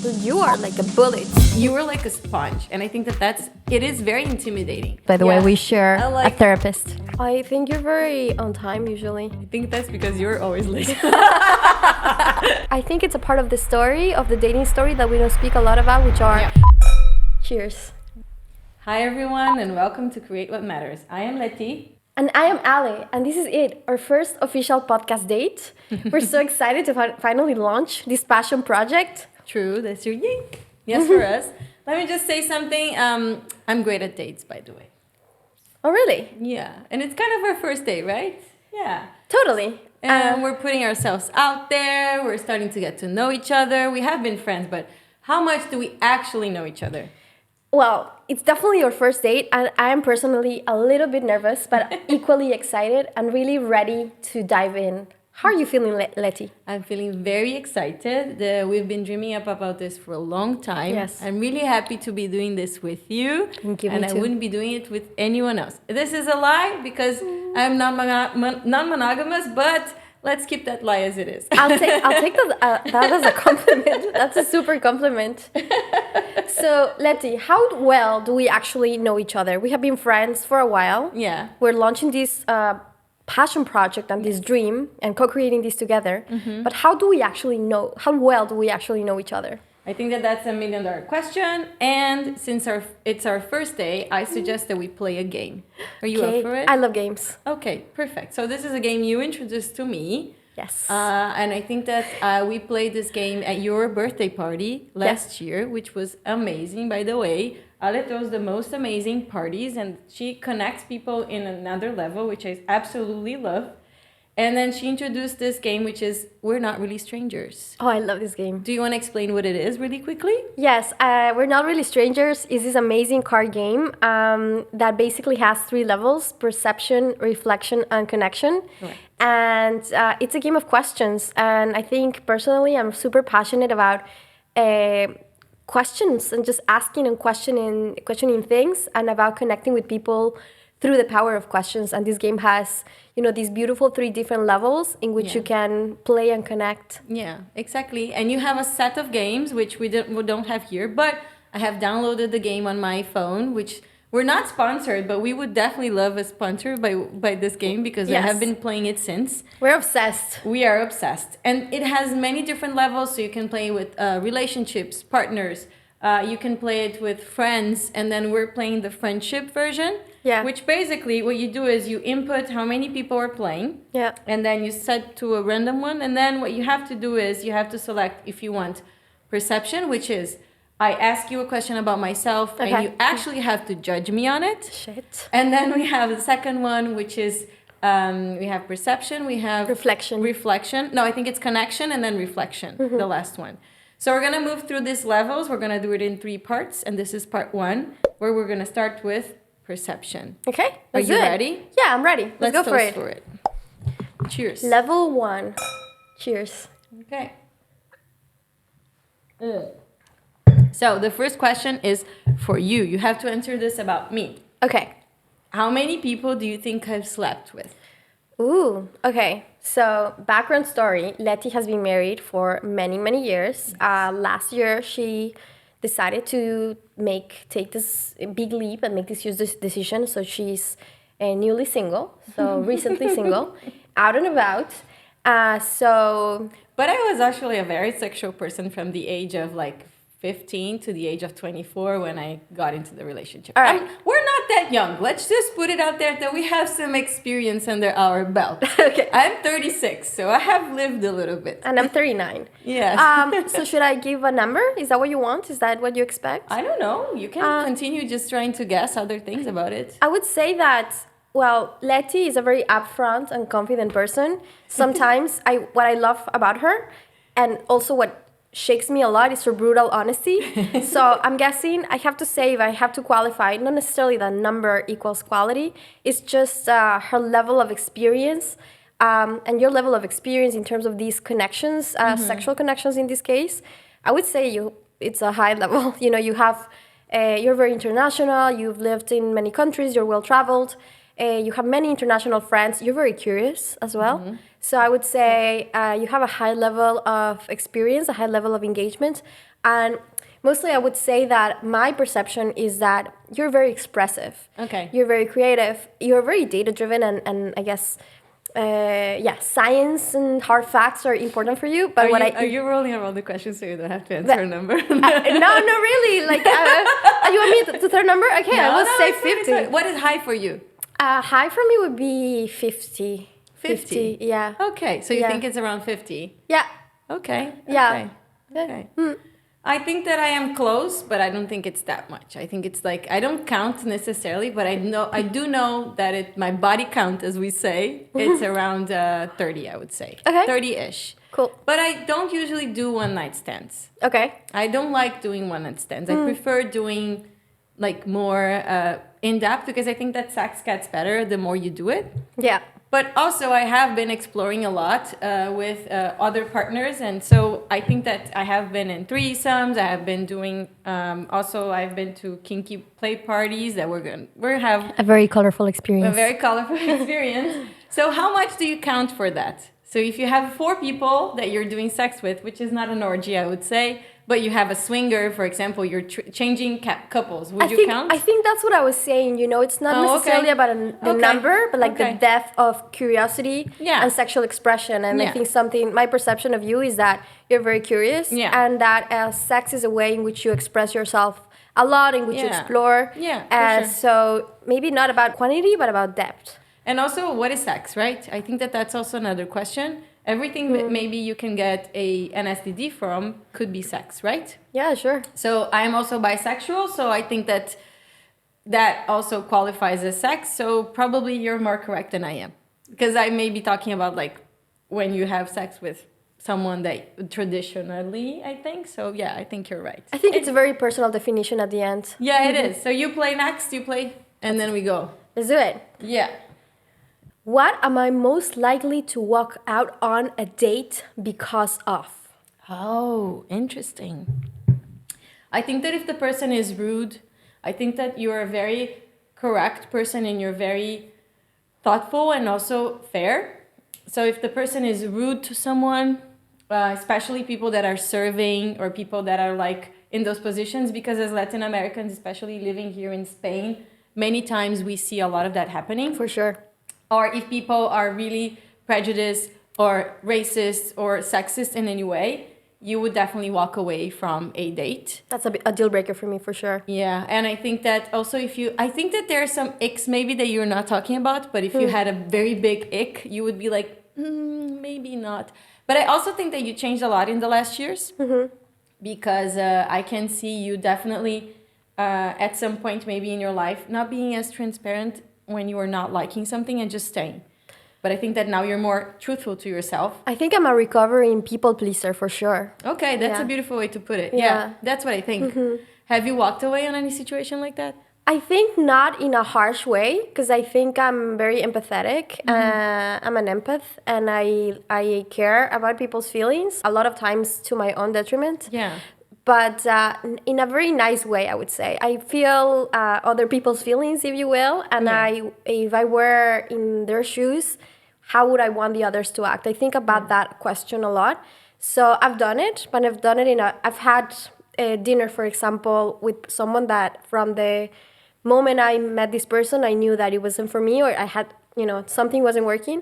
You are like a bullet. You were like a sponge, and I think it is very intimidating. By the way, we share a therapist. I think you're very on time usually. I think that's because you're always late. I think it's a part of the story, of the dating story that we don't speak a lot about, which are... Cheers. Hi everyone, and welcome to Create What Matters. I am Leti. And I am Ale, and this is it, our first official podcast date. We're so excited to finally launch this passion project. True, that's your yink. Yes, for us. Let me just say something. I'm great at dates, by the way. Oh, really? Yeah, and it's kind of our first date, right? Yeah. Totally. And we're putting ourselves out there. We're starting to get to know each other. We have been friends, but how much do we actually know each other? Well, it's definitely your first date, and I am personally a little bit nervous, but equally excited and really ready to dive in. How are you feeling, Leti? I'm feeling very excited. We've been dreaming up about this for a long time. Yes. I'm really happy to be doing this with you. Thank you, and I wouldn't be doing it with anyone else. This is a lie because I'm non-monogamous, but let's keep that lie as it is. I'll take that as a compliment. That's a super compliment. So, Leti, how well do we actually know each other? We have been friends for a while. Yeah. We're launching this passion project and this dream and co-creating this together. Mm-hmm. But how well do we actually know each other? I think that's $1 million question. And since it's our first day, I suggest that we play a game. Are you up for it? I love games. Okay, perfect. So this is a game you introduced to me. Yes. And I think that we played this game at your birthday party last year, which was amazing, by the way. Ale throws the most amazing parties, and she connects people in another level, which I absolutely love. And then she introduced this game, which is We're Not Really Strangers. Oh, I love this game. Do you want to explain what it is really quickly? Yes, We're Not Really Strangers is this amazing card game that basically has 3 levels: perception, reflection, and connection. Right. And it's a game of questions. And I think personally, I'm super passionate about questions and just asking and questioning things, and about connecting with people through the power of questions. And this game has, these beautiful 3 different levels in which you can play and connect. Yeah, exactly. And you have a set of games, which we don't have here, but I have downloaded the game on my phone, which we're not sponsored, but we would definitely love a sponsor by this game, because I have been playing it since. We're obsessed. We are obsessed. And it has many different levels, so you can play with relationships, partners. You can play it with friends, and then we're playing the friendship version. Yeah. Which basically what you do is you input how many people are playing. Yeah. And then you set to a random one. And then what you have to do is you have to select if you want perception, which is I ask you a question about myself, and you actually have to judge me on it. Shit. And then we have the second one, which is we have perception, we have reflection. No, I think it's connection and then reflection, the last one. So we're going to move through these levels. We're going to do it in 3 parts. And this is part 1, where we're going to start with perception. Okay. Are you ready? Yeah, I'm ready. Let's go for it. Cheers. Level 1. Cheers. Okay. So the first question is for you. You have to answer this about me. Okay. How many people do you think I've slept with? Ooh, okay. So, background story. Leti has been married for many, many years. Last year, she decided to take this big leap and make this huge decision. So, she's newly single. So, recently single. Out and about. But I was actually a very sexual person from the age of 15 to the age of 24 when I got into the relationship. All right. We're not that young. Let's just put it out there that we have some experience under our belt. Okay. I'm 36, so I have lived a little bit. And I'm 39. Yes. So should I give a number? Is that what you want? Is that what you expect? I don't know. You can continue just trying to guess other things about it. I would say that, Leti is a very upfront and confident person. Sometimes what I love about her, and also what shakes me a lot, is her brutal honesty. So I'm guessing I have to say, if I have to qualify, not necessarily that number equals quality. It's just her level of experience, and your level of experience in terms of these connections, sexual connections in this case. I would say it's a high level. You're very international. You've lived in many countries. You're well traveled. you have many international friends. You're very curious as well. So I would say you have a high level of experience, a high level of engagement. And mostly I would say that my perception is that you're very expressive. Okay. You're very creative. You're very data-driven and I guess, science and hard facts are important for you. But are you rolling around the question so you don't have to answer a number? No, not really. Like, you want me to third number? Okay, No, I will say it's 50. What is high for you? High for me would be 50. 50? Yeah. Okay, so you Yeah. think it's around 50? Yeah. Okay. Yeah. Okay. I think that I am close, but I don't think it's that much. I think it's like, I don't count necessarily, but I do know that my body count, as we say, it's around 30, I would say. Okay. 30-ish. Cool. But I don't usually do one-night stands. Okay. I don't like doing one-night stands. I prefer doing like more in-depth, because I think that sex gets better the more you do it. Yeah. But also, I have been exploring a lot with other partners, and so I think that I have been in threesomes. I have been doing. Also, I've been to kinky play parties that we're have A very colorful experience. a very colorful experience. So, how much do you count for that? So, if you have 4 people that you're doing sex with, which is not an orgy, I would say, but you have a swinger, for example, you're changing couples. Would you count? I think that's what I was saying. It's not necessarily about the number, but like the depth of curiosity and sexual expression. And I think my perception of you is that you're very curious, and that sex is a way in which you express yourself a lot, in which you explore. Yeah, for sure. So maybe not about quantity, but about depth. And also, what is sex, right? I think that that's also another question. Everything that maybe you can get an STD from could be sex, right? Yeah, sure. So I'm also bisexual, so I think that also qualifies as sex. So probably you're more correct than I am. Because I may be talking about like when you have sex with someone that traditionally, I think. So yeah, I think you're right. I think it's a very personal definition at the end. Yeah, it is. So you play next, and then we go. Let's do it. Yeah. What am I most likely to walk out on a date because of? Oh, interesting. I think that if the person is rude, I think that you're a very correct person and you're very thoughtful and also fair. So if the person is rude to someone, especially people that are serving or people that are like in those positions, because as Latin Americans, especially living here in Spain, many times we see a lot of that happening. For sure. Or if people are really prejudiced or racist or sexist in any way, you would definitely walk away from a date. That's a deal breaker for me, for sure. Yeah, and I think that also I think that there are some icks maybe that you're not talking about, but if you had a very big ick, you would be like, maybe not. But I also think that you changed a lot in the last years, because I can see you definitely at some point maybe in your life not being as transparent when you are not liking something and just staying. But I think that now you're more truthful to yourself. I think I'm a recovering people pleaser for sure. Okay, that's a beautiful way to put it. Yeah, that's what I think. Have you walked away on any situation like that? I think not in a harsh way, because I think I'm very empathetic. I'm an empath, and I care about people's feelings, a lot of times to my own detriment. Yeah. But in a very nice way, I would say. I feel other people's feelings, if you will, and if I were in their shoes, how would I want the others to act? I think about that question a lot. So I've done it, but I've done it I've had a dinner, for example, with someone that from the moment I met this person, I knew that it wasn't for me, or I had, something wasn't working,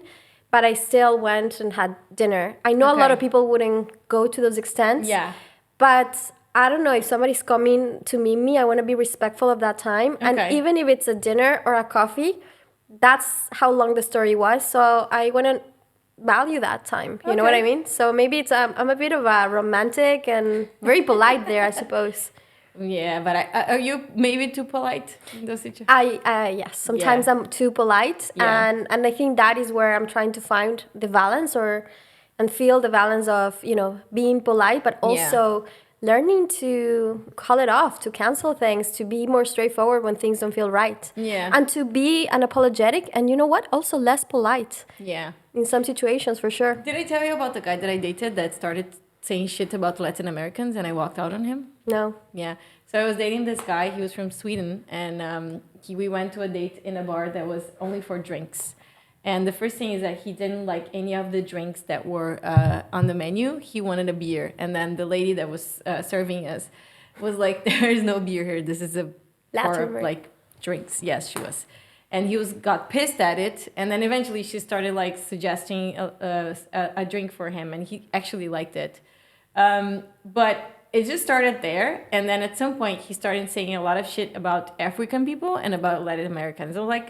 but I still went and had dinner. I know a lot of people wouldn't go to those extents. Yeah. But I don't know, if somebody's coming to meet me, I want to be respectful of that time. Okay. And even if it's a dinner or a coffee, that's how long the story was. So I want to value that time. You know what I mean? So maybe I'm a bit of a romantic and very polite there, I suppose. Yeah, but are you maybe too polite in those situations? Yes, sometimes I'm too polite. Yeah. And I think that is where I'm trying to find the balance and feel the balance of, being polite, but also learning to call it off, to cancel things, to be more straightforward when things don't feel right. Yeah. And to be unapologetic and, you know what, also less polite. Yeah. In some situations, for sure. Did I tell you about the guy that I dated that started saying shit about Latin Americans and I walked out on him? No. Yeah. So I was dating this guy. He was from Sweden, and we went to a date in a bar that was only for drinks. And the first thing is that he didn't like any of the drinks that were on the menu. He wanted a beer, and then the lady that was serving us was like, "There is no beer here. This is a bar of like drinks." Yes, she was. And he got pissed at it, and then eventually she started like suggesting a drink for him, and he actually liked it. But it just started there, and then at some point he started saying a lot of shit about African people and about Latin Americans. I was like,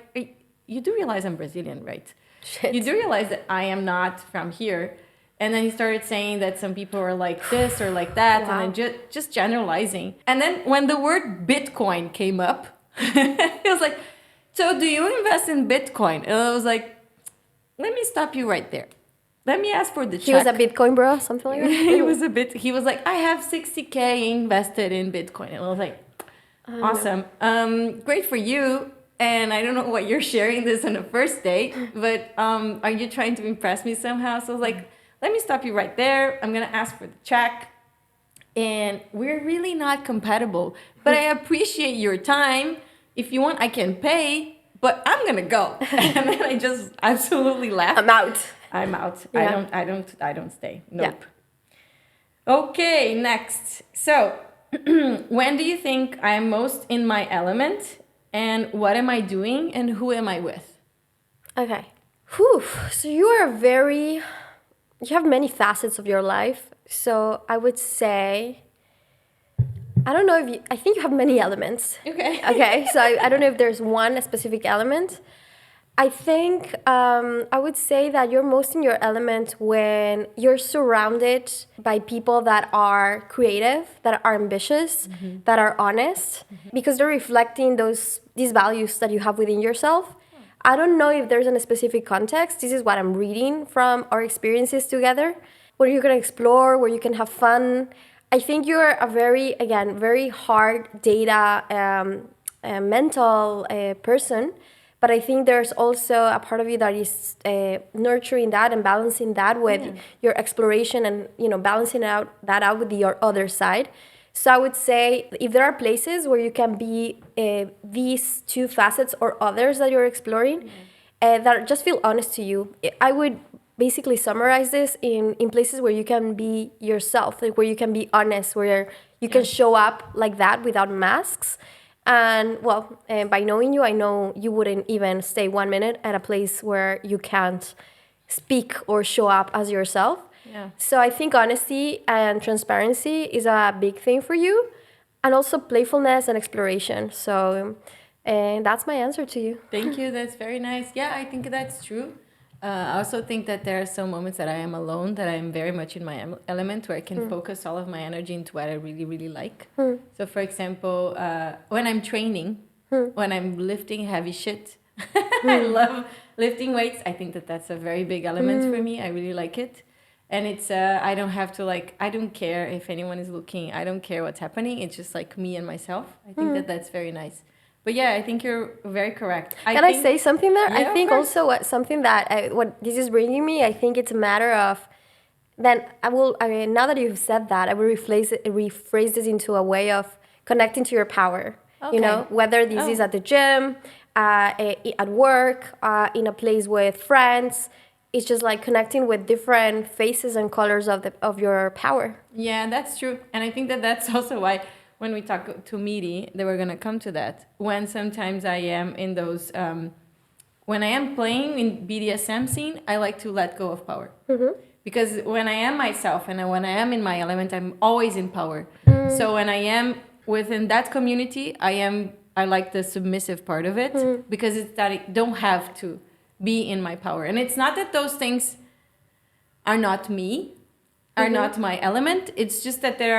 you do realize I'm Brazilian, right? Shit. You do realize that I am not from here. And then he started saying that some people are like this or like that, wow. And then just generalizing. And then when the word Bitcoin came up, he was like, "So do you invest in Bitcoin?" And I was like, "Let me stop you right there. Let me ask for the check." He was a Bitcoin bro, something like that? He was like, "I have 60K invested in Bitcoin." And I was like, "Awesome. Great for you. And I don't know why you're sharing this on a first date, but are you trying to impress me somehow?" So I was like, let me stop you right there. I'm going to ask for the check. And we're really not compatible, but I appreciate your time. If you want, I can pay, but I'm going to go. And then I just absolutely laughed. I'm out. Yeah. I don't stay. Nope. Yeah. Okay, next. So, when do you think I'm most in my element? And what am I doing? And who am I with? Okay. Whew. So you have many facets of your life. So I would say, I don't know I think you have many elements. Okay. Okay. So I don't know if there's one specific element. I think I would say that you're most in your element when you're surrounded by people that are creative, that are ambitious, mm-hmm. that are honest, mm-hmm. because they're reflecting these values that you have within yourself. I don't know if there's a specific context. This is what I'm reading from our experiences together, where you can explore, where you can have fun. I think you're a very hard data mental person. But I think there's also a part of you that is nurturing that and balancing that with your exploration and, balancing that out with your other side. So I would say if there are places where you can be these two facets or others that you're exploring that just feel honest to you, I would basically summarize this in places where you can be yourself, like where you can be honest, where you can show up like that without masks. And by knowing you, I know you wouldn't even stay 1 minute at a place where you can't speak or show up as yourself. Yeah. So I think honesty and transparency is a big thing for you, and also playfulness and exploration. So that's my answer to you. Thank you. That's very nice. Yeah, I think that's true. I also think that there are some moments that I am alone, that I am very much in my element, where I can focus all of my energy into what I really, really like. So, for example, when I'm training, when I'm lifting heavy shit, I love lifting weights. I think that that's a very big element for me. I really like it. And it's, I don't have to I don't care if anyone is looking. I don't care what's happening. It's just like me and myself. I think that that's very nice. But yeah, I think you're very correct. Can I say something there? Yeah, I think also what this is bringing me, I think it's a matter of, then now that you've said that, I will rephrase this into a way of connecting to your power. Okay. Whether this is at the gym, at work, in a place with friends. It's just like connecting with different faces and colors of your power. Yeah, that's true. And I think that that's also why when we talk to Miri, they were going to come to that. When sometimes I am in those, when I am playing in BDSM scene, I like to let go of power. Mm-hmm. Because when I am myself and when I am in my element, I'm always in power. So when I am within that community, I like the submissive part of it, because it's that I don't have to be in my power. And it's not that those things are not me, are not my element. It's just that there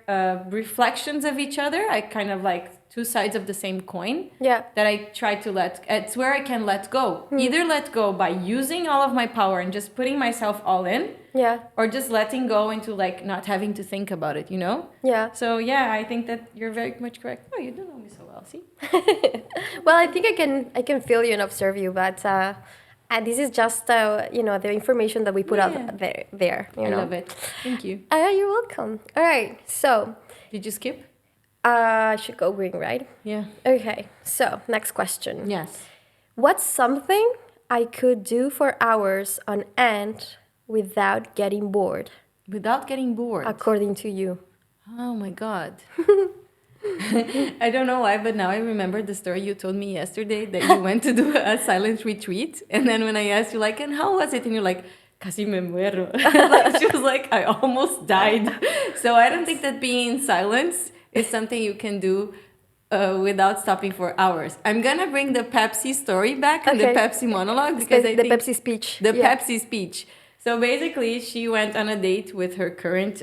are reflections of each other. I kind of like two sides of the same coin. Yeah. That I try to it's where I can let go. Either let go by using all of my power and just putting myself all in. Yeah. Or just letting go into not having to think about it, Yeah. So yeah, I think that you're very much correct. Oh, you do know me so well, see? Well, I think I can feel you and observe you, but and this is just the information that we put out there. I love it. Thank you. You're welcome. All right. So. Did you skip? I should go green, right? Yeah. Okay, so next question. Yes. What's something I could do for hours on end without getting bored, Without getting bored. according to you? Oh my God. I don't know why, but now I remember the story you told me yesterday that you went to do a silent retreat. And then when I asked you, like, and how was it? And you're like, casi me muero. Like, she was like, I almost died. So I don't think that being in silence is something you can do without stopping for hours. I'm going to bring the Pepsi story back and the Pepsi monologue because I the think Pepsi speech. The Pepsi speech. So basically, she went on a date with her current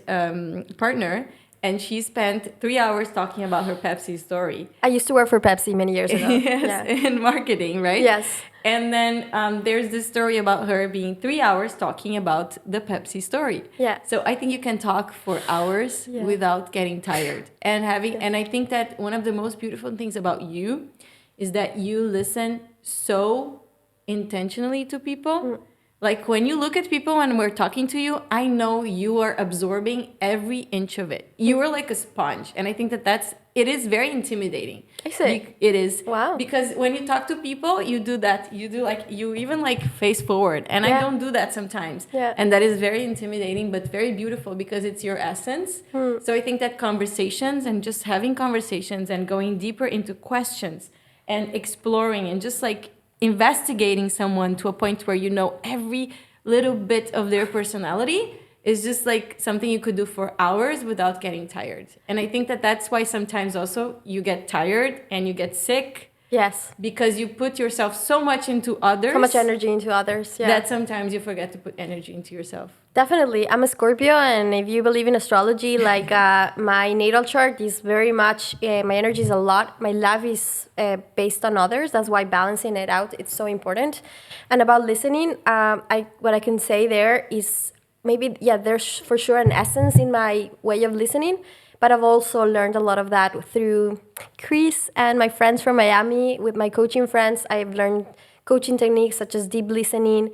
partner. And she spent 3 hours talking about her Pepsi story. I used to work for Pepsi many years ago. Yes, in marketing, right? Yes. And then there's this story about her being 3 hours talking about the Pepsi story. Yeah. So I think you can talk for hours without getting tired. And and I think that one of the most beautiful things about you is that you listen so intentionally to people. Like when you look at people when we're talking to you, I know you are absorbing every inch of it. You are like a sponge. And I think that it is very intimidating. I see. It is. Wow. Because when you talk to people, you do that. You even like face forward. And I don't do that sometimes. Yeah. And that is very intimidating, but very beautiful because it's your essence. So I think that conversations and just having conversations and going deeper into questions and exploring and just like investigating someone to a point where you know every little bit of their personality is just like something you could do for hours without getting tired. And I think that that's why sometimes also you get tired and you get sick. Yes. Because you put yourself so much into others. So much energy into others. Yeah. That sometimes you forget to put energy into yourself. Definitely. I'm a Scorpio, and if you believe in astrology, like my natal chart is very much, my energy is a lot. My life is based on others. That's why balancing it out, it's so important. And about listening, what I can say there is maybe, there's for sure an essence in my way of listening, but I've also learned a lot of that through Chris and my friends from Miami. With my coaching friends, I've learned coaching techniques such as deep listening,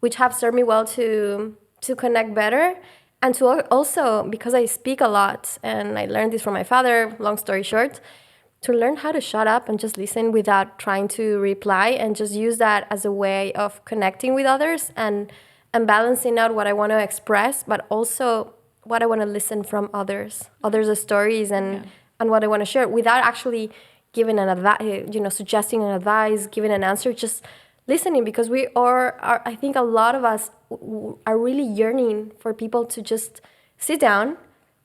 which have served me well to connect better, and to also, because I speak a lot, and I learned this from my father, long story short, to learn how to shut up and just listen without trying to reply, and just use that as a way of connecting with others and balancing out what I want to express, but also what I want to listen from others' stories and what I want to share without actually giving an advice, suggesting an advice, giving an answer, just listening, because we are, I think a lot of us are really yearning for people to just sit down,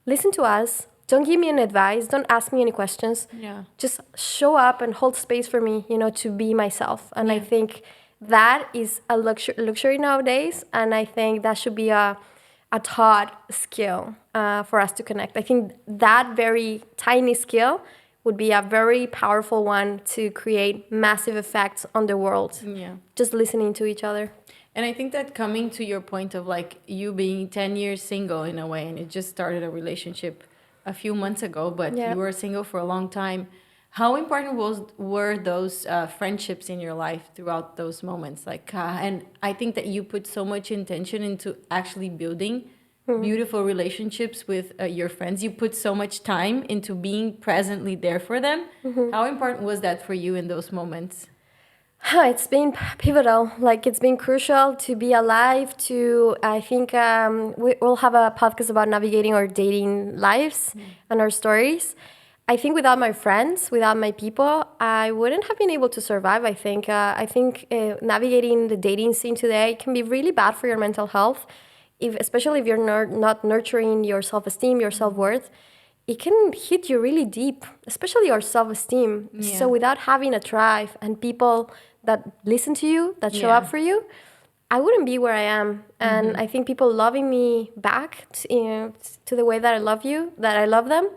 listen to us. Don't give me any advice. Don't ask me any questions. Yeah. Just show up and hold space for me, to be myself. And I think that is a luxury nowadays. And I think that should be a taught skill for us to connect. I think that very tiny skill would be a very powerful one to create massive effects on the world. Yeah. Just listening to each other. And I think that coming to your point of like you being 10 years single in a way, and it just started a relationship a few months ago, but you were single for a long time. How important were those friendships in your life throughout those moments? Like, and I think that you put so much intention into actually building beautiful relationships with your friends. You put so much time into being presently there for them. How important was that for you in those moments? It's been pivotal. Like, it's been crucial to be alive. I think we'll have a podcast about navigating our dating lives and our stories. I think without my friends, without my people, I wouldn't have been able to survive. I think navigating the dating scene today can be really bad for your mental health, especially if you're not nurturing your self-esteem, your self-worth. It can hit you really deep, especially your self-esteem. Yeah. So without having a tribe and people that listen to you, that show up for you, I wouldn't be where I am. And I think people loving me back to the way that I love you, that I love them,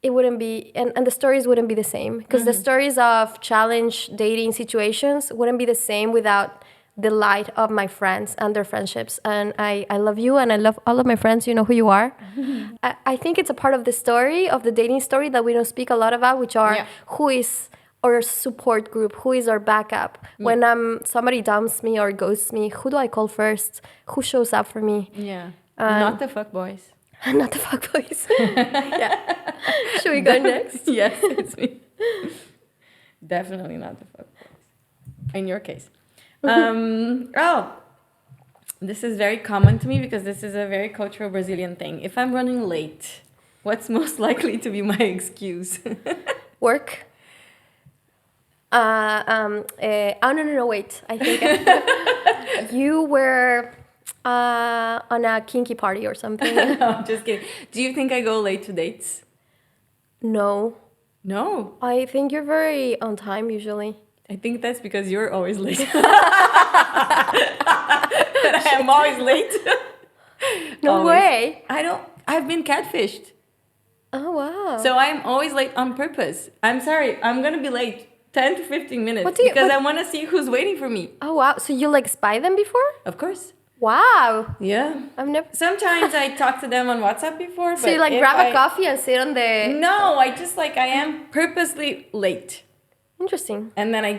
it wouldn't be, and the stories wouldn't be the same. Because the stories of challenge dating situations wouldn't be the same without the light of my friends and their friendships. And I love you, and I love all of my friends. You know who you are. I think it's a part of the story, of the dating story, that we don't speak a lot about, which are who is our support group, who is our backup. When somebody dumps me or ghosts me, who do I call first? Who shows up for me? Not the fuckboys. Not the fuckboys. Should we go next? Yes, it's me. Definitely not the fuck boys. In your case. This is very common to me because this is a very cultural Brazilian thing. If I'm running late, what's most likely to be my excuse? Work. No, wait. I think you were on a kinky party or something. No, I'm just kidding. Do you think I go late to dates? No. No. I think you're very on time usually. I think that's because you're always late. That I am always late. No Always. way. I've been catfished. Oh, wow. So I'm always late on purpose. I'm sorry. I'm going to be late 10 to 15 minutes I want to see who's waiting for me. Oh, wow. So you like spy them before? Of course. Wow. Yeah. I've never. Sometimes I talk to them on WhatsApp before. So you like grab a coffee and sit on the. No, I just like, I am purposely late. Interesting. And then I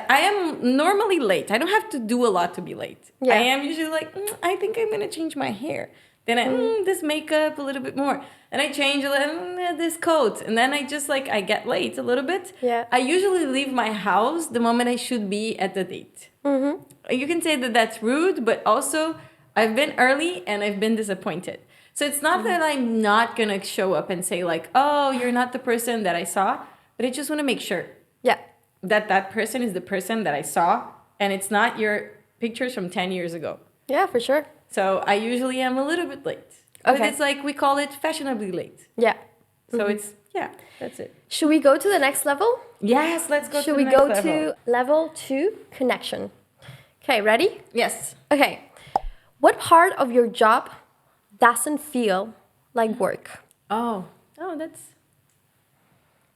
am normally late. I don't have to do a lot to be late. Yeah. I am usually like, I think I'm going to change my hair. Then this makeup a little bit more. And I change a little, this coat. And then I just like, I get late a little bit. Yeah. I usually leave my house the moment I should be at the date. Mm-hmm. You can say that that's rude, but also I've been early and I've been disappointed. So it's not that I'm not going to show up and say like, oh, you're not the person that I saw. But I just want to make sure. Yeah. That person is the person that I saw. And it's not your pictures from 10 years ago. Yeah, for sure. So I usually am a little bit late. Okay. But it's like, we call it fashionably late. Yeah. So it's, that's it. Should we go to the next level? Yes, let's go to the next level. Should we go to level 2, connection? Okay, ready? Yes. Okay. What part of your job doesn't feel like work? Oh, that's...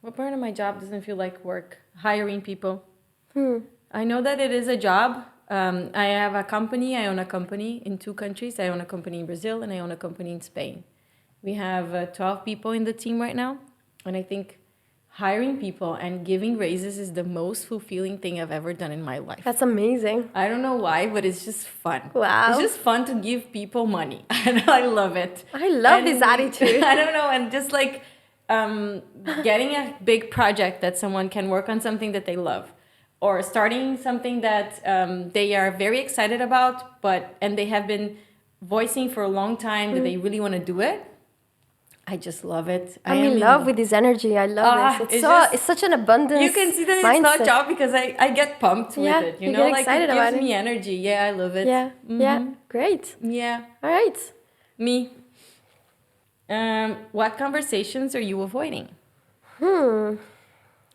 What part of my job doesn't feel like work? Hiring people. I know that it is a job. I have a company. I own a company in 2 countries. I own a company in Brazil and I own a company in Spain. We have 12 people in the team right now. And I think hiring people and giving raises is the most fulfilling thing I've ever done in my life. That's amazing. I don't know why, but it's just fun. Wow. It's just fun to give people money. And I love it. I love this attitude. I don't know. And just like getting a big project that someone can work on something that they love. Or starting something that they are very excited about, and they have been voicing for a long time that they really want to do it. I just love it. I'm in love with this energy. I love this. It's such an abundance. You can see that it's not a job because I get pumped with it. You know, get excited it about gives me energy. Yeah, I love it. Yeah, yeah, great. Yeah. All right. Me. What conversations are you avoiding?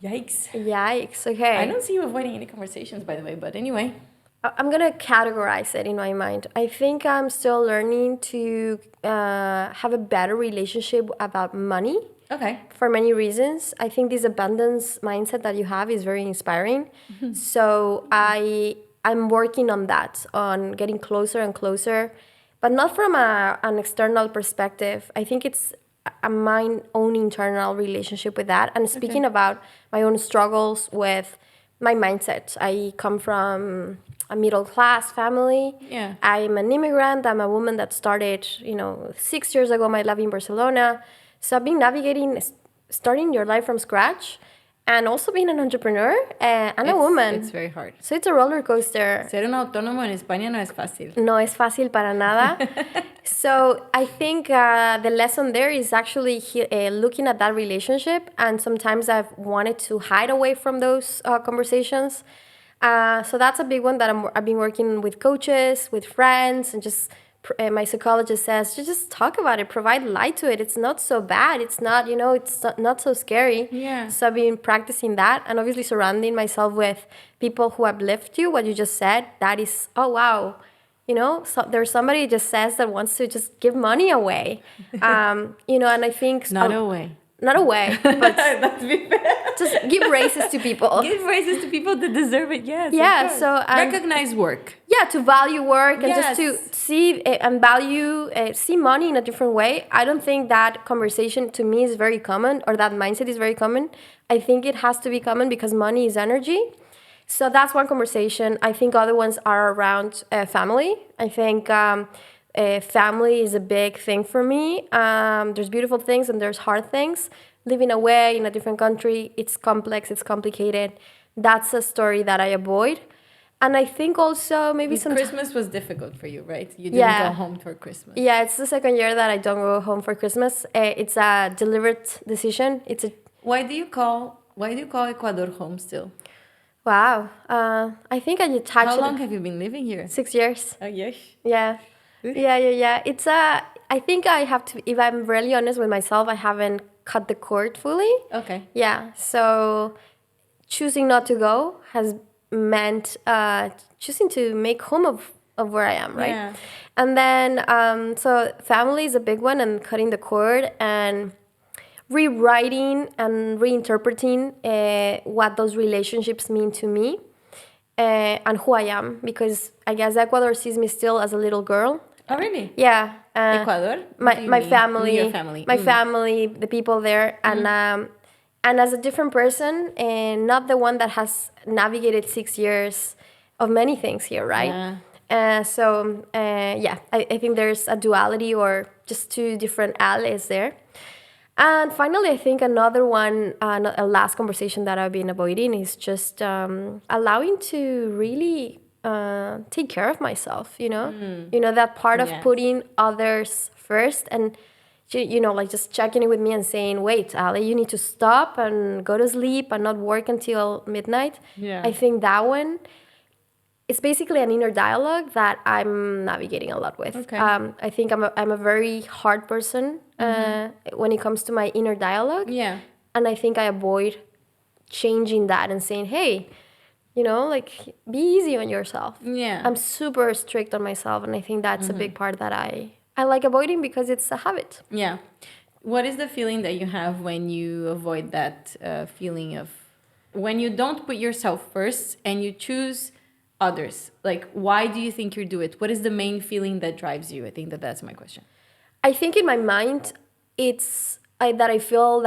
Yikes. Okay. I don't see you avoiding any conversations, by the way, but anyway. I'm going to categorize it in my mind. I think I'm still learning to have a better relationship about money. Okay. For many reasons. I think this abundance mindset that you have is very inspiring. So I'm working on that, on getting closer and closer, but not from an external perspective. I think it's my own internal relationship with that. And speaking about my own struggles with my mindset. I come from a middle-class family. Yeah. I'm an immigrant. I'm a woman that started, 6 years ago my life in Barcelona. So I've been navigating, starting your life from scratch, and also being an entrepreneur and a woman. It's very hard. So it's a roller coaster. Ser un autónomo en España no es fácil. No es fácil para nada. So I think the lesson there is actually looking at that relationship, and sometimes I've wanted to hide away from those conversations. So that's a big one that I've been working with coaches, with friends, and just my psychologist says, just talk about it, provide light to it. It's not so bad. It's not, it's not so scary. Yeah. So I've been practicing that, and obviously surrounding myself with people who uplift you, what you just said. That is, oh, wow. So there's somebody just says that wants to just give money away. And I think... Not away. Not away, but That's be fair. Just give raises to people. Give raises to people that deserve it, yes. Yeah, so... recognize work. Yeah, to value work and Yes. just to see and value, see money in a different way. I don't think that conversation to me is very common, or that mindset is very common. I think it has to be common because money is energy. So that's one conversation. I think other ones are around family. I think family is a big thing for me. There's beautiful things and there's hard things. Living away in a different country, it's complex, it's complicated. That's a story that I avoid. And I think also maybe some Christmas was difficult for you, right? You didn't go home for Christmas. Yeah, it's the second year that I don't go home for Christmas. It's a deliberate decision. Why do you call Ecuador home still? Wow. I think I attached. How long have you been living here? 6 years. Oh, yes. Yeah. Yeah. It's I think I have to, if I'm really honest with myself, I haven't cut the cord fully. Okay. Yeah. So choosing not to go has meant choosing to make home of where I am, right? Yeah. And then, so family is a big one, and cutting the cord and rewriting and reinterpreting what those relationships mean to me and who I am, because I guess Ecuador sees me still as a little girl. Oh, really? Yeah. Ecuador? My family. Your family. My family, the people there, and as a different person, and not the one that has navigated 6 years of many things here, right? Yeah. I think there's a duality or just two different alleys there. And finally, I think another one, a last conversation that I've been avoiding is just allowing to really take care of myself, you know? You know, that part of putting others first and, you know, like just checking in with me and saying, wait, Ale, you need to stop and go to sleep and not work until midnight. Yeah. I think that one, it's basically an inner dialogue that I'm navigating a lot with. Okay. I think I'm a very hard person when it comes to my inner dialogue. Yeah. And I think I avoid changing that and saying, hey, you know, like, be easy on yourself. Yeah. I'm super strict on myself, and I think that's a big part that I like avoiding because it's a habit. Yeah. What is the feeling that you have when you avoid that feeling of when you don't put yourself first and you choose others? Like, why do you think you do it? What is the main feeling that drives you? I think that's my question. I think in my mind, that I feel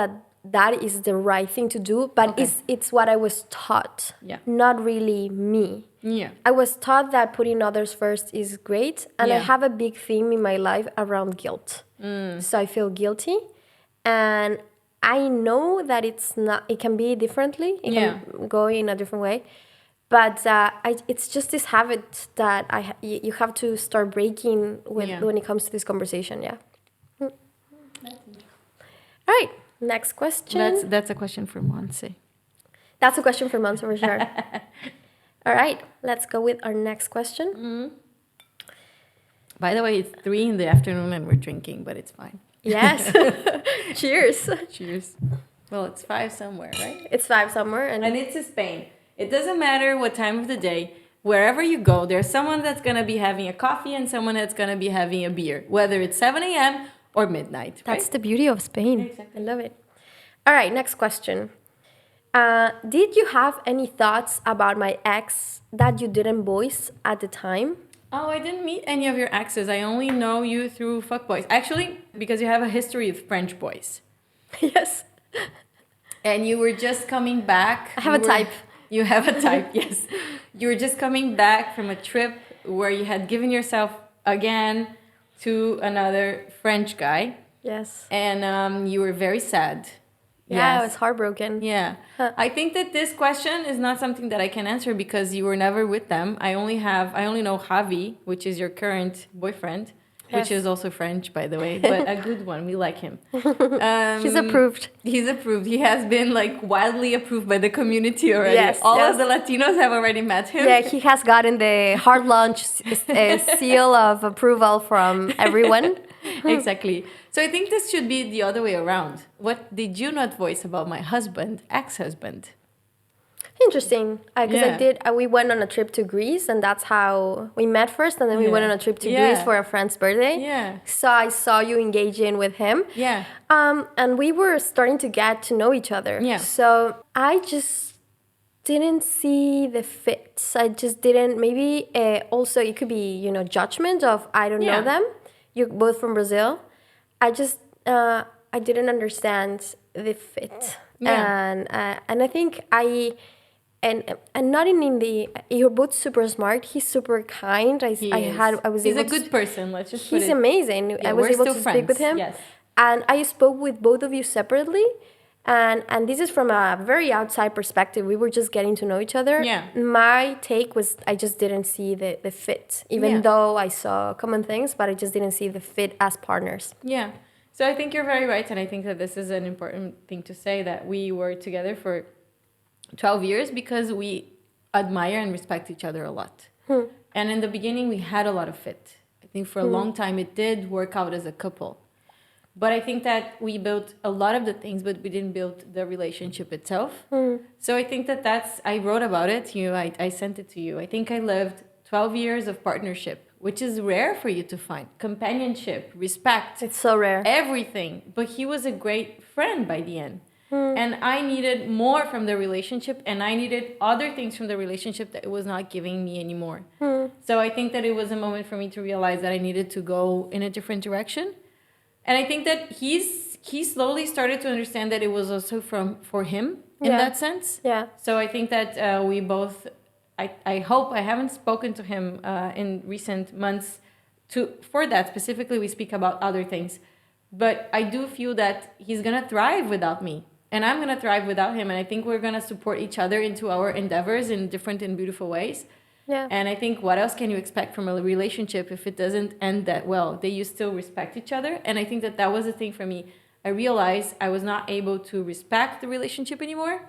that is the right thing to do, but it's what I was taught, not really me. Yeah. I was taught that putting others first is great, and I have a big theme in my life around guilt. So I feel guilty, and I know that it can be differently. It can go in a different way. But it's just this habit that you have to start breaking when it comes to this conversation, All right, next question. That's a question for Monse. That's a question for Monse for sure. All right, let's go with our next question. By the way, it's 3 in the afternoon and we're drinking, but it's fine. Yes. Cheers. Cheers. Well, it's 5 somewhere, right? It's 5 somewhere. And it's in Spain. It doesn't matter what time of the day. Wherever you go, there's someone that's going to be having a coffee and someone that's going to be having a beer, whether it's 7 a.m. or midnight. That's the beauty of Spain. Exactly. I love it. All right, next question. Did you have any thoughts about my ex that you didn't voice at the time? Oh, I didn't meet any of your exes. I only know you through fuckboys. Actually, because you have a history of French boys. Yes. And you were just coming back. I have a type. You have a type, yes. You were just coming back from a trip where you had given yourself again to another French guy. Yes. And you were very sad. Yeah, I was heartbroken. Yeah. I think that this question is not something that I can answer because you were never with them. I only know Javi, which is your current boyfriend, which is also French, by the way, but a good one. We like him. He's approved. He's approved. He has been like wildly approved by the community already. Yes, All of the Latinos have already met him. Yeah, he has gotten the hard launch seal of approval from everyone. Exactly. So I think this should be the other way around. What did you not voice about my husband, ex-husband? Interesting, because we went on a trip to Greece, and that's how we met first, and then we went on a trip to Greece for a friend's birthday. Yeah. So I saw you engaging with him. Yeah. And we were starting to get to know each other. Yeah. So I just didn't see the fits. I just didn't. Maybe also it could be judgment of I don't know them. You're both from Brazil. I just I didn't understand the fit. Yeah. And I think and not in the you're both super smart. He's super kind. I was He's able a good person. Let's just he's amazing. Yeah, I was we're able still to friends. speak with him. Yes. And I spoke with both of you separately. And this is from a very outside perspective. We were just getting to know each other. Yeah. My take was I just didn't see the fit, even though I saw common things, but I just didn't see the fit as partners. Yeah. So I think you're very right. And I think that this is an important thing to say, that we were together for 12 years because we admire and respect each other a lot. And in the beginning, we had a lot of fit. I think for a long time, it did work out as a couple. But I think that we built a lot of the things, but we didn't build the relationship itself. So I think that I wrote about it. I sent it to you. I think I lived 12 years of partnership, which is rare for you to find. Companionship, respect. It's so rare. Everything. But he was a great friend by the end. And I needed more from the relationship, and I needed other things from the relationship that it was not giving me anymore. So I think that it was a moment for me to realize that I needed to go in a different direction. And I think that he slowly started to understand that it was also for him in that sense. Yeah. So I think that we both, I hope, I haven't spoken to him in recent months for that. Specifically, we speak about other things. But I do feel that he's going to thrive without me. And I'm going to thrive without him. And I think we're going to support each other into our endeavors in different and beautiful ways. Yeah. And I think what else can you expect from a relationship if it doesn't end that well? That you still respect each other. And I think that was the thing for me. I realized I was not able to respect the relationship anymore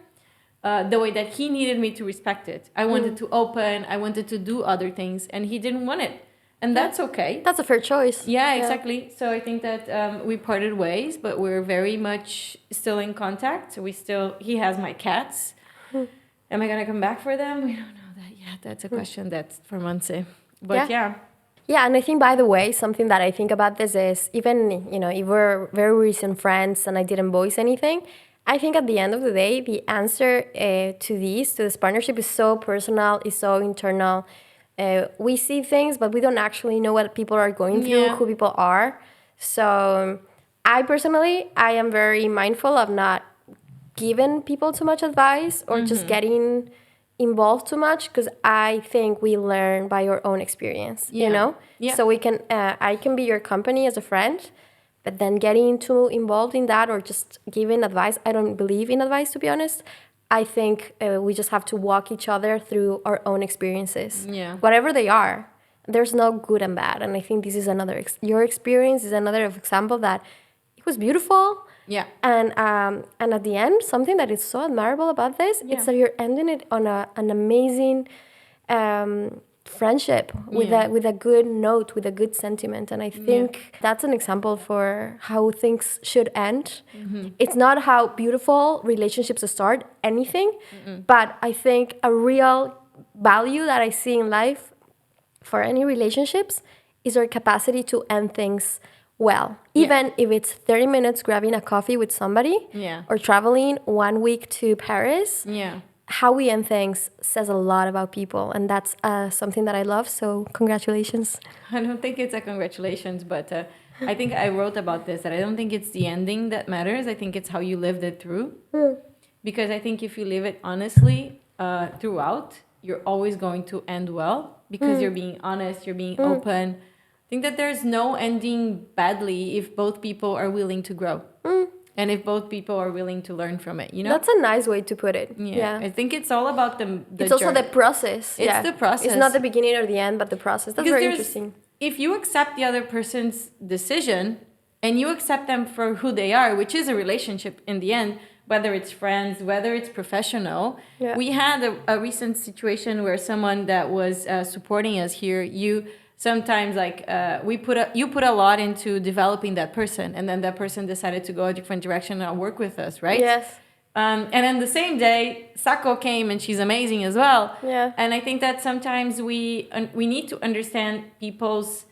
the way that he needed me to respect it. I wanted to open. I wanted to do other things. And he didn't want it. And that's okay. That's a fair choice. Yeah, exactly. So I think that we parted ways, but we're very much still in contact. He has my cats. Am I going to come back for them? We don't know. Yeah, that's a question that's for Monse. But yeah. Yeah, and I think, by the way, something that I think about this is, even, if we're very recent friends and I didn't voice anything, I think at the end of the day, the answer to this partnership is so personal, is so internal. We see things, but we don't actually know what people are going through, who people are. So I am very mindful of not giving people too much advice or just getting involved too much, because I think we learn by our own experience, Yeah. So I can be your company as a friend, but then getting too involved in that or just giving advice, I don't believe in advice, to be honest. I think we just have to walk each other through our own experiences, whatever they are. There's no good and bad, and I think this is your experience is another example that it was beautiful. Yeah. And at the end, something that is so admirable about this, it's that you're ending it on an amazing friendship with a good note, with a good sentiment. And I think that's an example for how things should end. It's not how beautiful relationships start, anything, but I think a real value that I see in life for any relationships is our capacity to end things well, even if it's 30 minutes grabbing a coffee with somebody or traveling 1 week to Paris. How we end things says a lot about people, and that's something that I love. So congratulations. I don't think it's a congratulations, but I think I wrote about this, that I don't think it's the ending that matters. I think it's how you lived it through. Because I think if you live it honestly throughout, you're always going to end well, because you're being honest, you're being open. I think that there's no ending badly if both people are willing to grow. And if both people are willing to learn from it, That's a nice way to put it. Yeah. I think it's all about the it's also journey. the process. It's the process. It's not the beginning or the end, but the process. That's very interesting. If you accept the other person's decision and you accept them for who they are, which is a relationship in the end, whether it's friends, whether it's professional. We had a recent situation where someone that was supporting us here, sometimes you put a lot into developing that person, and then that person decided to go a different direction and work with us, right? Yes. And then the same day, Sako came, and she's amazing as well. Yeah. And I think that sometimes we need to understand people's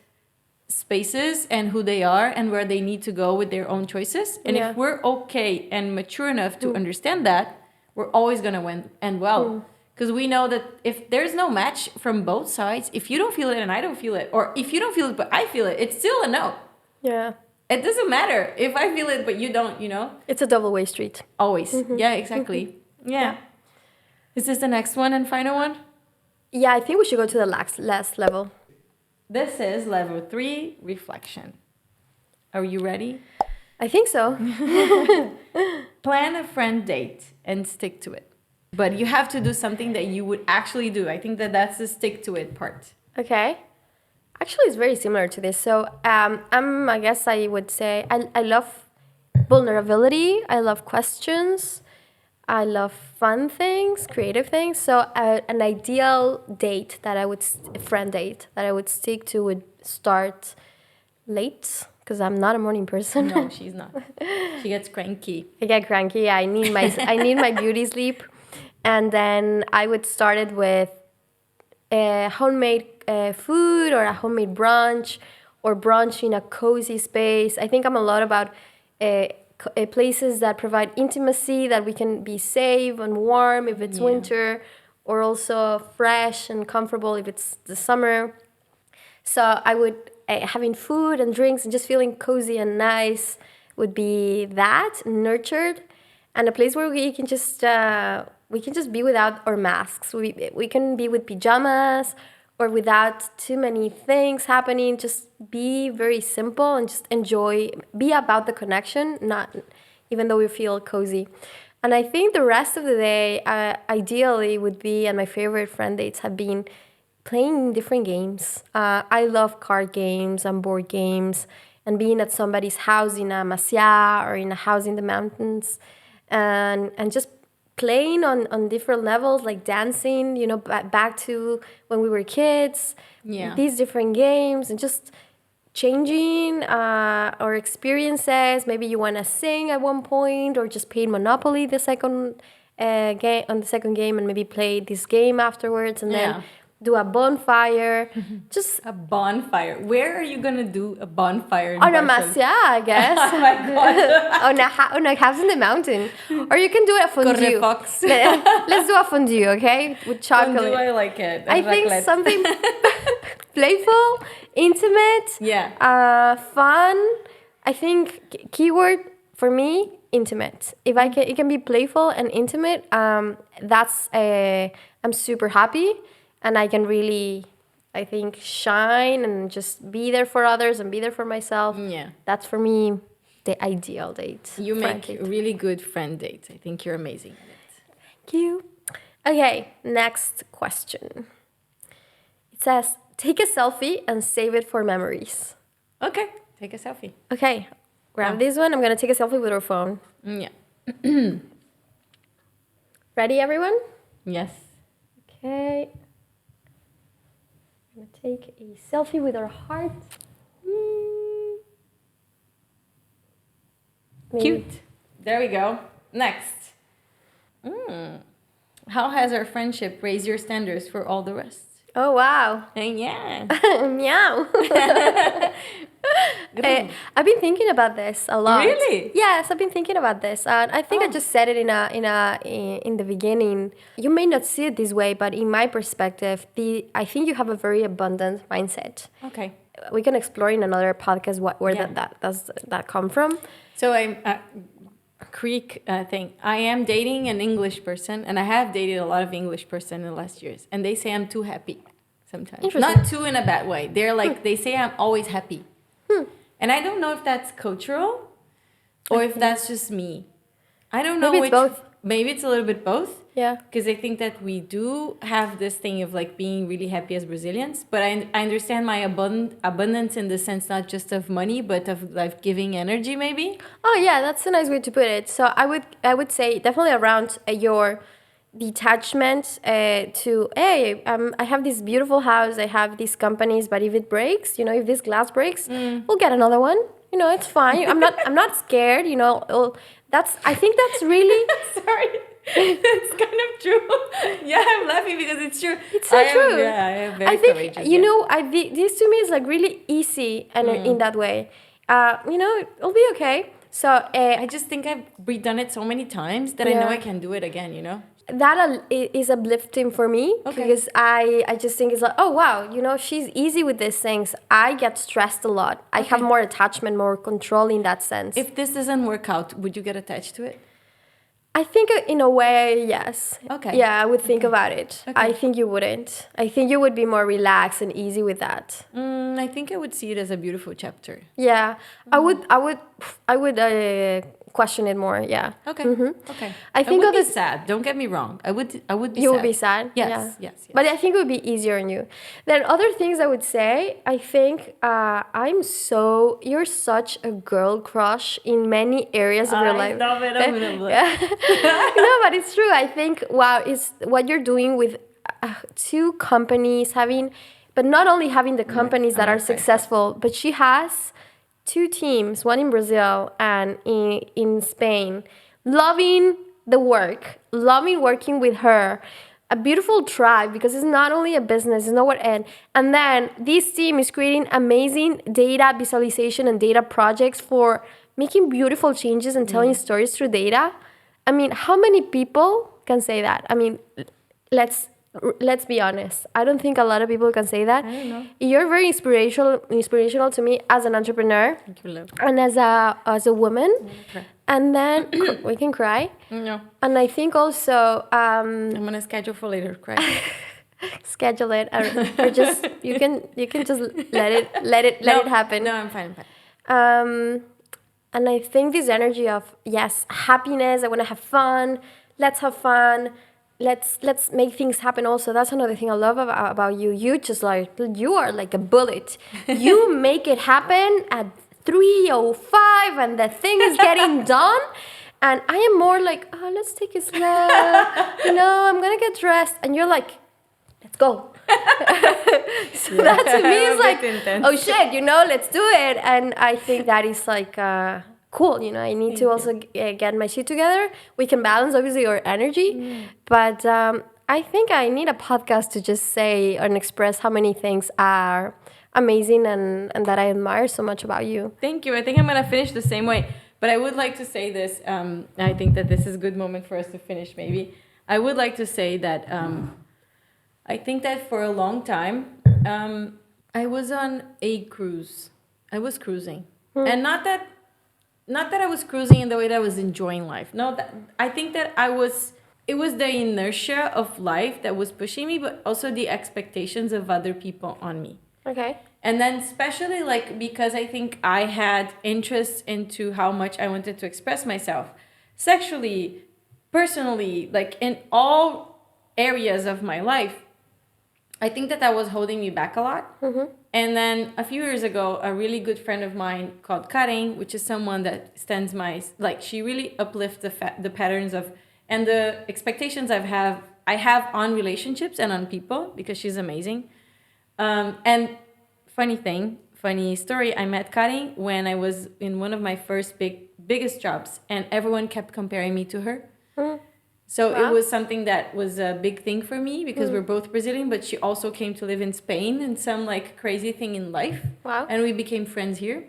spaces and who they are and where they need to go with their own choices. And if we're okay and mature enough to understand that, we're always going to end well. Because we know that if there's no match from both sides, if you don't feel it and I don't feel it, or if you don't feel it but I feel it, it's still a no. Yeah. It doesn't matter if I feel it but you don't, It's a double-way street. Always. Yeah, exactly. Yeah. Is this the next one and final one? Yeah, I think we should go to the last level. This is level 3, reflection. Are you ready? I think so. Plan a friend date and stick to it. But you have to do something that you would actually do. I think that that's the stick to it part. Okay. Actually, it's very similar to this. So, I guess I would say I love vulnerability. I love questions. I love fun things, creative things. So, an ideal date that friend date that I would stick to would start late because I'm not a morning person. No, she's not. She gets cranky. I get cranky. I need my beauty sleep, and then I would start it with a homemade food or a homemade brunch or brunch in a cozy space. I think I'm a lot about places that provide intimacy, that we can be safe and warm if it's winter, or also fresh and comfortable if it's the summer. So I would having food and drinks and just feeling cozy and nice would be that, nurtured, and a place where we can just be without our masks. We can be with pajamas or without too many things happening. Just be very simple and just enjoy. Be about the connection, not even though we feel cozy. And I think the rest of the day, ideally, would be, and my favorite friend dates have been playing different games. I love card games and board games and being at somebody's house in a masía or in a house in the mountains and just playing on different levels, like dancing, back to when we were kids. Yeah. These different games and just changing our experiences. Maybe you want to sing at one point or just play Monopoly the second game on the second game and maybe play this game afterwards and then do a bonfire. Just a bonfire. Where are you gonna do a bonfire? On a masía, I guess. Oh my god. on a house in the mountain. Or you can do a fondue. Let's do a fondue, okay? With chocolate. Fondue, I like it. I think something playful, intimate, fun. I think keyword for me, intimate. If it can be playful and intimate, I'm super happy. And I can really, I think, shine and just be there for others and be there for myself. Yeah. That's for me the ideal date. You make really good friend dates. I think you're amazing at it. Thank you. Okay, next question. It says, take a selfie and save it for memories. Okay, take a selfie. Okay, grab this one. I'm going to take a selfie with our phone. Yeah. Ready, everyone? Yes. Okay. I'm going to take a selfie with our heart. Cute. There we go. Next. How has our friendship raised your standards for all the rest? Oh, wow. Yeah. Meow. I've been thinking about this a lot. Really? Yes, I've been thinking about this. And I think I just said it in the beginning. You may not see it this way, but in my perspective, I think you have a very abundant mindset. Okay. We can explore in another podcast where does that come from. So I'm Greek thing. I am dating an English person, and I have dated a lot of English person in the last years, and they say I'm too happy sometimes. Not too in a bad way. They're like they say I'm always happy, and I don't know if that's cultural or if that's just me. I don't know. Maybe it's both. Maybe it's a little bit both. Yeah. Because I think that we do have this thing of like being really happy as Brazilians, but I understand my abundance in the sense not just of money, but of like giving energy maybe. Oh yeah, that's a nice way to put it. So I would say definitely around your detachment to I have this beautiful house, I have these companies, but if it breaks, if this glass breaks, we'll get another one. It's fine. I'm not scared. I think that's really sorry. It's kind of true. Yeah, I'm laughing because it's true. It's so true. Yeah, I am very I think courageous. this to me is like really easy and in that way. It'll be okay. So I just think I've redone it so many times that I know I can do it again. That is uplifting for me because I just think it's like, oh wow, she's easy with these things. I get stressed a lot. I have more attachment, more control in that sense. If this doesn't work out, would you get attached to it? I think in a way, yes. Okay. Yeah, I would think about it. Okay. I think you wouldn't. I think you would be more relaxed and easy with that. I think I would see it as a beautiful chapter. Yeah, I would question it more. Yeah. Okay. Okay. I think would be sad. Don't get me wrong. I would be sad. You would be sad? Yes, Yeah. yes. But I think it would be easier on you. Then other things I would say, I think you're such a girl crush in many areas of your life. Stop it. I'm gonna Yeah. No, but it's true. I think, wow, it's what you're doing with two companies but not only having the companies that are successful, but she has two teams, one in Brazil and in Spain, loving the work, loving working with her. A beautiful tribe, because it's not only a business, it's not what and then this team is creating amazing data visualization and data projects for making beautiful changes and telling stories through data. I mean, how many people can say that? I mean, let's be honest. I don't think a lot of people can say that. I don't know. You're very inspirational to me as an entrepreneur. Thank you, love. And as a woman. Okay. And then we can cry. No. And I think also I'm gonna schedule for later. Cry. schedule it, or just you can just let it happen. No, I'm fine. I'm fine. And I think this energy of happiness. I want to have fun. Let's have fun. Let's make things happen. Also, that's another thing I love about you. You are like a bullet. You make it happen at 3:05, and the thing is getting done. And I am more like, oh, let's take it slow. I'm gonna get dressed, and you're like, let's go. So that to me is like, oh shit, let's do it. And I think that is like cool. I need to also get my shit together. We can balance obviously our energy, but I think I need a podcast to just say and express how many things are amazing and that I admire so much about you. Thank you. I think I'm gonna finish the same way, but I would like to say this. I think that this is a good moment for us to finish. Maybe I would like to say that I think that for a long time I was on a cruise. I was cruising, and not that I was cruising in the way that I was enjoying life. No, I think that it was the inertia of life that was pushing me, but also the expectations of other people on me. Okay. And then especially because I think I had interest into how much I wanted to express myself sexually, personally, in all areas of my life. I think that was holding me back a lot. Mm-hmm. And then a few years ago, a really good friend of mine called Karen, which is someone that stands she really uplifts the patterns of and the expectations I have on relationships and on people, because she's amazing. And funny story, I met Karen when I was in one of my first biggest jobs, and everyone kept comparing me to her. Mm. So wow. It was something that was a big thing for me, because we're both Brazilian, but she also came to live in Spain and some crazy thing in life. Wow. And we became friends here.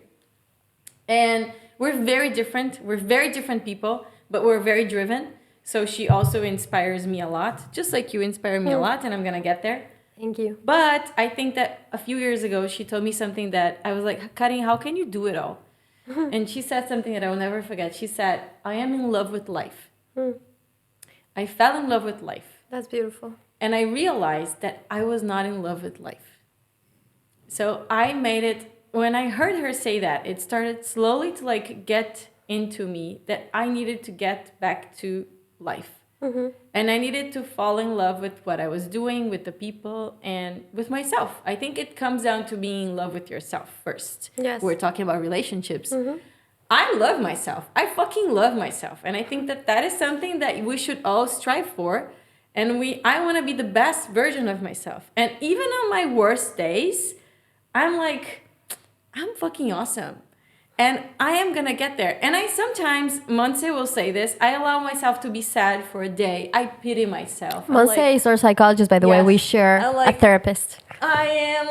And we're very different. We're very different people, but we're very driven. So she also inspires me a lot, just like you inspire me a lot, and I'm going to get there. Thank you. But I think that a few years ago, she told me something that I was like, Karen, how can you do it all? And she said something that I will never forget. She said, I am in love with life. I fell in love with life. That's beautiful. And I realized that I was not in love with life. So I made it, when I heard her say that, it started slowly to get into me that I needed to get back to life. Mm-hmm. And I needed to fall in love with what I was doing, with the people, and with myself. I think it comes down to being in love with yourself first. Yes. We're talking about relationships. Mm-hmm. I love myself. I fucking love myself. And I think that is something that we should all strive for. And I want to be the best version of myself. And even on my worst days, I'm fucking awesome. And I am going to get there. And I sometimes, Monse will say this, I allow myself to be sad for a day. I pity myself. Monse is our psychologist, by the way. We share a therapist. I am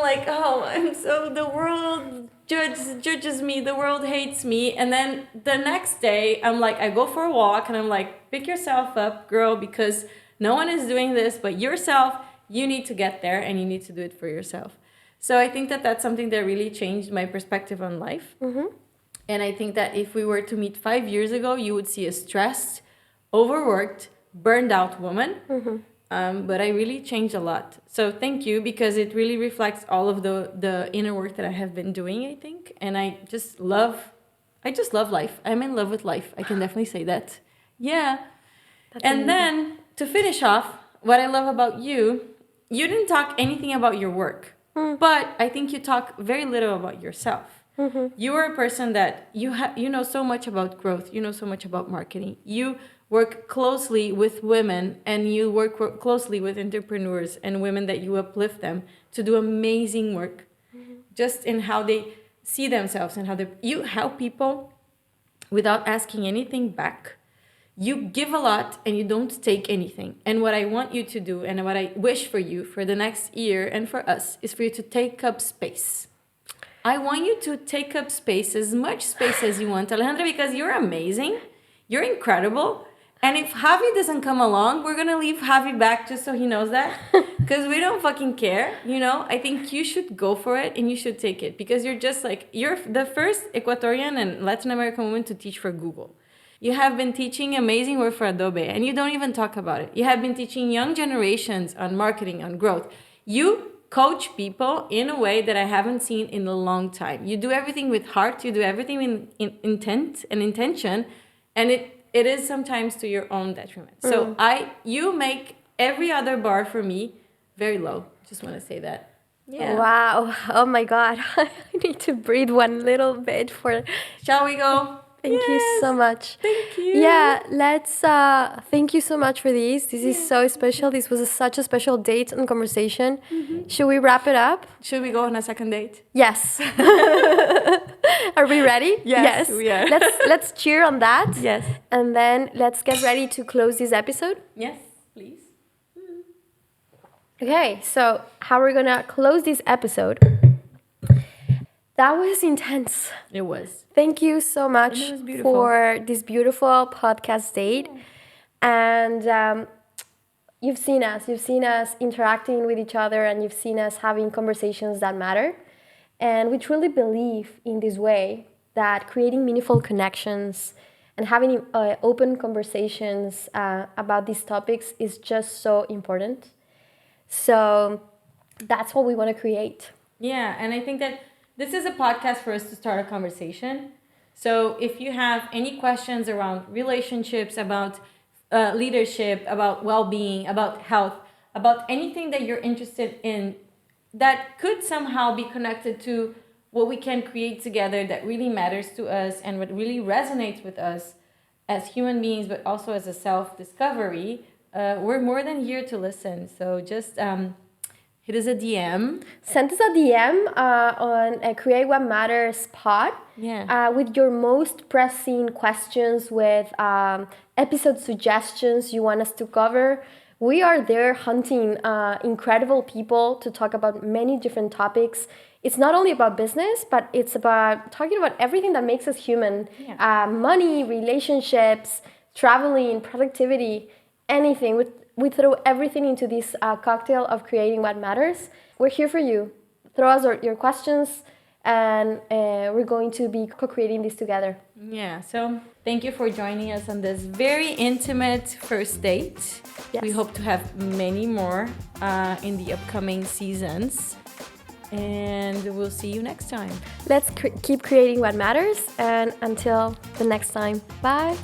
the world judges me, the world hates me. And then the next day, I go for a walk and I'm like, pick yourself up, girl, because no one is doing this but yourself. You need to get there and you need to do it for yourself. So I think that that's something that really changed my perspective on life. Mm-hmm. And I think that if we were to meet 5 years ago, you would see a stressed, overworked, burned out woman. But I really changed a lot. So thank you, because it really reflects all of the inner work that I have been doing, I think. And I just love life. I'm in love with life. I can definitely say that. Yeah. That's amazing. Then to finish off, what I love about you didn't talk anything about your work, but I think you talk very little about yourself. You are a person that you know so much about growth. You know so much about marketing. You work closely with women, and you work closely with entrepreneurs and women that you uplift them to do amazing work, just in how they see themselves and how you help people without asking anything back. You give a lot and you don't take anything. And what I want you to do, and what I wish for you for the next year and for us, is for you to take up space. I want you to take up space, as much space as you want, Alejandra, because you're amazing. You're incredible. And if Javi doesn't come along, we're going to leave Javi back just so he knows that. Because we don't fucking care, you know? I think you should go for it and you should take it. Because you're just like, you're the first Ecuadorian and Latin American woman to teach for Google. You have been teaching amazing work for Adobe, and you don't even talk about it. You have been teaching young generations on marketing, on growth. You coach people in a way that I haven't seen in a long time. You do everything with heart. You do everything in intent and intention. And it is sometimes to your own detriment. So you make every other bar for me very low. Just want to say that. Yeah. Wow. Oh my God. I need to breathe one little bit for. Shall we go? Thank you so much. Thank you. Yeah, let's thank you so much for this. This is so special. This was such a special date and conversation. Should we wrap it up? Should we go on a second date? Yes. Are we ready? Yes, we are. Let's cheer on that. Yes. And then let's get ready to close this episode. Yes, please. Okay, so how we're gonna close this episode. That was intense. It was. Thank you so much for this beautiful podcast date. And you've seen us interacting with each other, and you've seen us having conversations that matter. And we truly believe in this way that creating meaningful connections and having open conversations about these topics is just so important. So that's what we want to create. Yeah, and I think that this is a podcast for us to start a conversation. So if you have any questions around relationships, about leadership, about well-being, about health, about anything that you're interested in that could somehow be connected to what we can create together that really matters to us and what really resonates with us as human beings, but also as a self-discovery, we're more than here to listen. So just hit us a DM. Send us a DM on Create What Matters pod. Yeah. With your most pressing questions, with episode suggestions you want us to cover. We are there hunting incredible people to talk about many different topics. It's not only about business, but it's about talking about everything that makes us human. Yeah. Money, relationships, traveling, productivity, anything. We throw everything into this cocktail of creating what matters. We're here for you. Throw us your questions, and we're going to be co-creating this together. Yeah, so thank you for joining us on this very intimate first date. Yes. We hope to have many more in the upcoming seasons. And we'll see you next time. Let's keep creating what matters. And until the next time, bye.